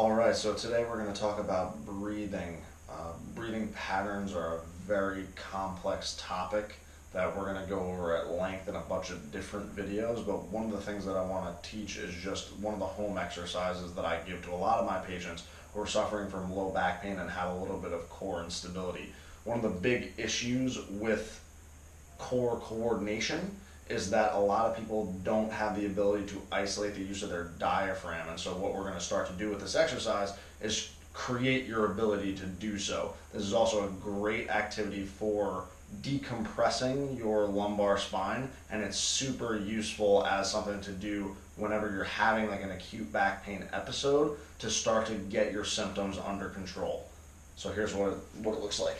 All right, so today we're going to talk about breathing. Breathing patterns are a very complex topic that we're going to go over at length in a bunch of different videos, but one of the things that I want to teach is just one of the home exercises that I give to a lot of my patients who are suffering from low back pain and have a little bit of core instability. One of the big issues with core coordination is that a lot of people don't have the ability to isolate the use of their diaphragm. And so what we're going to start to do with this exercise is create your ability to do so. This is also a great activity for decompressing your lumbar spine, and it's super useful as something to do whenever you're having like an acute back pain episode to start to get your symptoms under control. So here's what it looks like.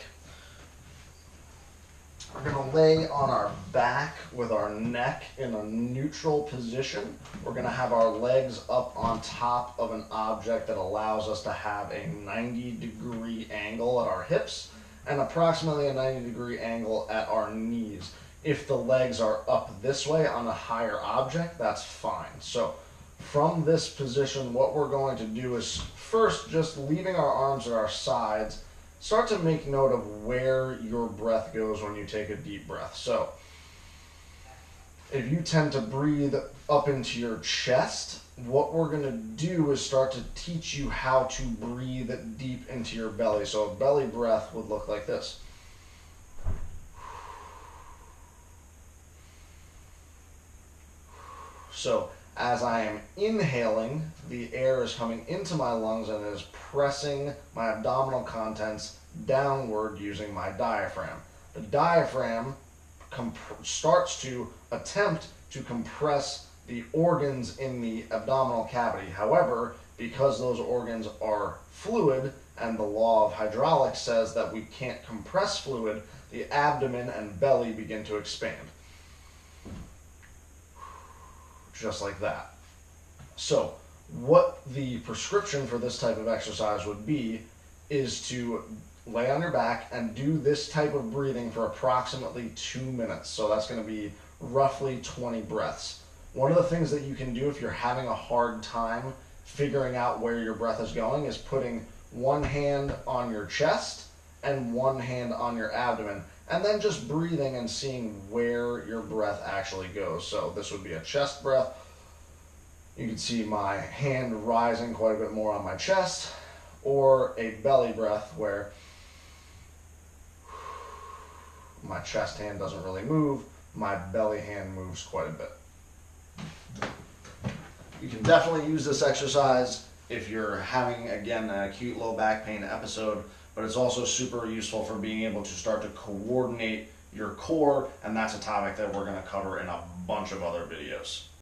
We're going to lay on our back with our neck in a neutral position. We're going to have our legs up on top of an object that allows us to have a 90-degree angle at our hips and approximately a 90-degree angle at our knees. If the legs are up this way on a higher object, that's fine. So from this position, what we're going to do is first, just leaving our arms at our sides, start to make note of where your breath goes when you take a deep breath. So if you tend to breathe up into your chest, what we're going to do is start to teach you how to breathe deep into your belly. So a belly breath would look like this. So as I am inhaling, the air is coming into my lungs and is pressing my abdominal contents downward using my diaphragm. The diaphragm starts to attempt to compress the organs in the abdominal cavity. However, because those organs are fluid and the law of hydraulics says that we can't compress fluid, the abdomen and belly begin to expand. Just like that. So what the prescription for this type of exercise would be is to lay on your back and do this type of breathing for approximately 2 minutes. So that's going to be roughly 20 breaths. One of the things that you can do if you're having a hard time figuring out where your breath is going is putting one hand on your chest and one hand on your abdomen, and then just breathing and seeing where your breath actually goes. So this would be a chest breath. You can see my hand rising quite a bit more on my chest, or a belly breath where my chest hand doesn't really move, my belly hand moves quite a bit. You can definitely use this exercise if you're having, again, an acute low back pain episode, but it's also super useful for being able to start to coordinate your core, and that's a topic that we're going to cover in a bunch of other videos.